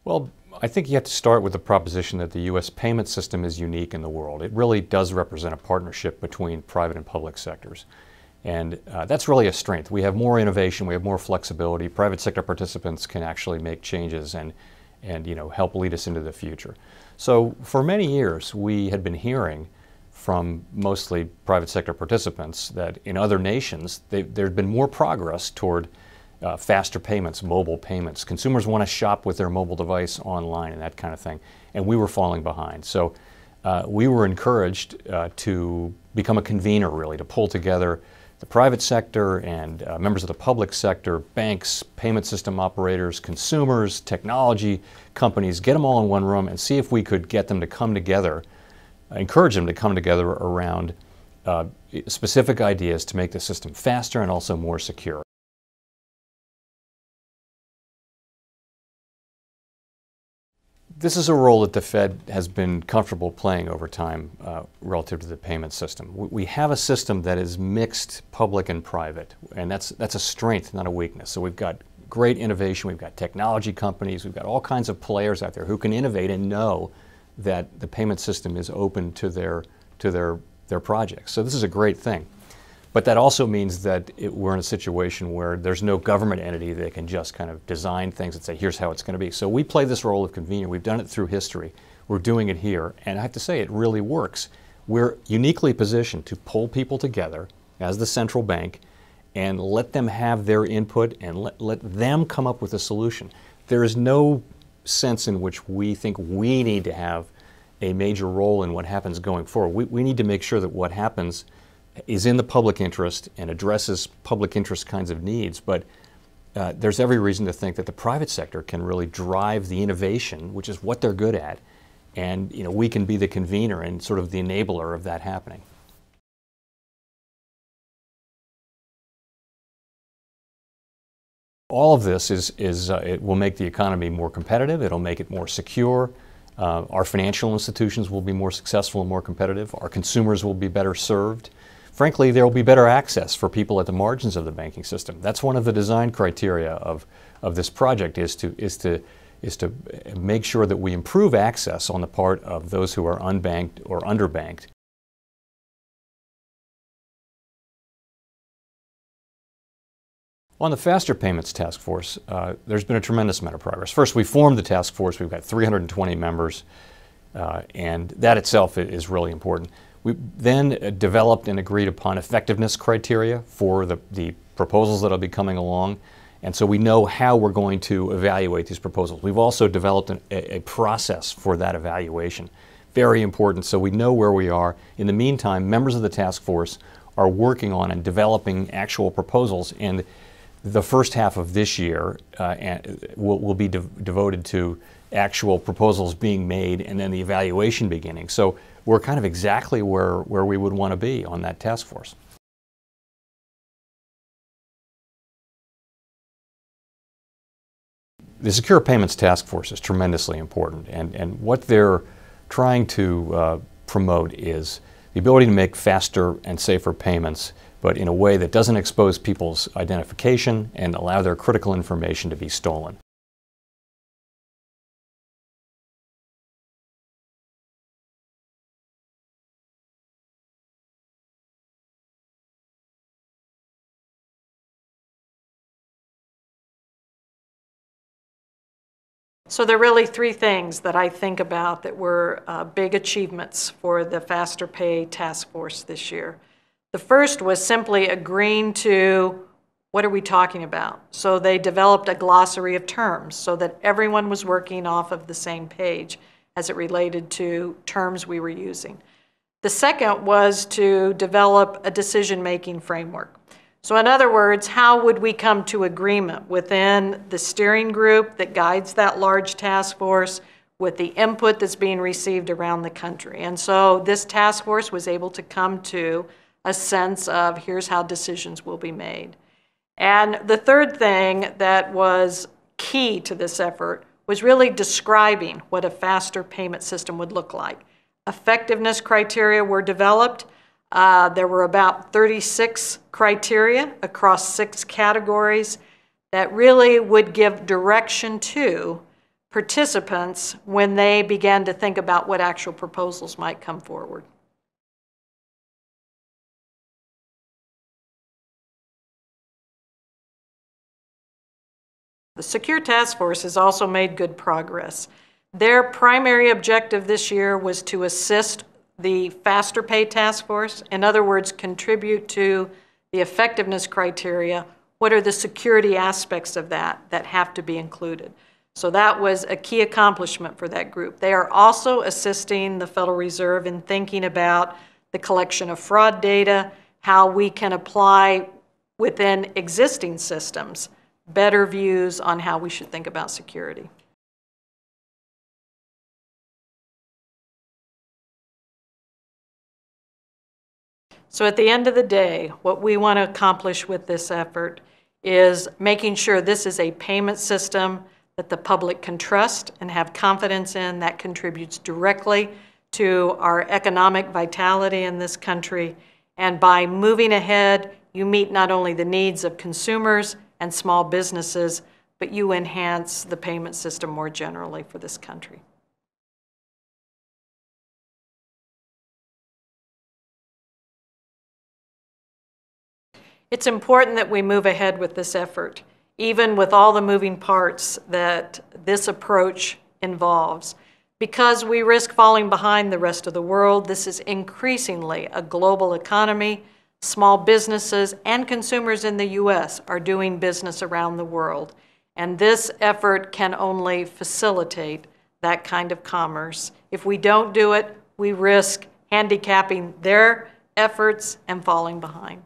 Well, I think you have to start with the proposition that the U.S. payment system is unique in the world. It really does represent a partnership between private and public sectors. And that's really a strength. We have more innovation, we have more flexibility. Private sector participants can actually make changes and help lead us into the future. So for many years, we had been hearing from mostly private sector participants that in other nations, there'd been more progress toward faster payments, mobile payments. Consumers want to shop with their mobile device online and that kind of thing. And we were falling behind. So we were encouraged to become a convener, really, to pull together the private sector and members of the public sector, banks, payment system operators, consumers, technology companies, get them all in one room and see if we could get them to come together, encourage them to come together around specific ideas to make the system faster and also more secure. This is a role that the Fed has been comfortable playing over time relative to the payment system. We have a system that is mixed public and private, and that's a strength, not a weakness. So we've got great innovation, we've got technology companies, we've got all kinds of players out there who can innovate and know that the payment system is open to their projects. So this is a great thing. But that also means that we're in a situation where there's no government entity that can just kind of design things and say, here's how it's going to be. So we play this role of convener. We've done it through history. We're doing it here. And I have to say, it really works. We're uniquely positioned to pull people together as the central bank and let them have their input and let them come up with a solution. There is no sense in which we think we need to have a major role in what happens going forward. We need to make sure that what happens is in the public interest and addresses public interest kinds of needs, but there's every reason to think that the private sector can really drive the innovation, which is what they're good at, and we can be the convener and sort of the enabler of that happening. All of this it will make the economy more competitive, it'll make it more secure, our financial institutions will be more successful and more competitive, our consumers will be better served. Frankly, there will be better access for people at the margins of the banking system. That's one of the design criteria of this project is to make sure that we improve access on the part of those who are unbanked or underbanked. On the Faster Payments Task Force, there's been a tremendous amount of progress. First, we formed the task force. We've got 320 members, and that itself is really important. We then developed and agreed upon effectiveness criteria for the proposals that will be coming along, and so we know how we're going to evaluate these proposals. We've also developed a process for that evaluation. Very important, so we know where we are. In the meantime, members of the task force are working on and developing actual proposals, and the first half of this year will be devoted to actual proposals being made and then the evaluation beginning. So we're kind of exactly where we would want to be on that task force. The Secure Payments Task Force is tremendously important, and what they're trying to promote is the ability to make faster and safer payments, but in a way that doesn't expose people's identification and allow their critical information to be stolen. So there are really three things that I think about that were big achievements for the Faster Pay Task Force this year. The first was simply agreeing to what are we talking about. So they developed a glossary of terms so that everyone was working off of the same page as it related to terms we were using. The second was to develop a decision-making framework. So in other words, how would we come to agreement within the steering group that guides that large task force with the input that's being received around the country? And so this task force was able to come to a sense of here's how decisions will be made. And the third thing that was key to this effort was really describing what a faster payment system would look like. Effectiveness criteria were developed. There were about 36 criteria across 6 categories that really would give direction to participants when they began to think about what actual proposals might come forward. The Secure Task Force has also made good progress. Their primary objective this year was to assist the Faster Pay Task Force. In other words, contribute to the effectiveness criteria. What are the security aspects of that have to be included? So that was a key accomplishment for that group. They are also assisting the Federal Reserve in thinking about the collection of fraud data, how we can apply within existing systems better views on how we should think about security. So at the end of the day, what we want to accomplish with this effort is making sure this is a payment system that the public can trust and have confidence in, that contributes directly to our economic vitality in this country. And by moving ahead, you meet not only the needs of consumers and small businesses, but you enhance the payment system more generally for this country. It's important that we move ahead with this effort, even with all the moving parts that this approach involves. Because we risk falling behind the rest of the world, this is increasingly a global economy. Small businesses and consumers in the U.S. are doing business around the world. And this effort can only facilitate that kind of commerce. If we don't do it, we risk handicapping their efforts and falling behind.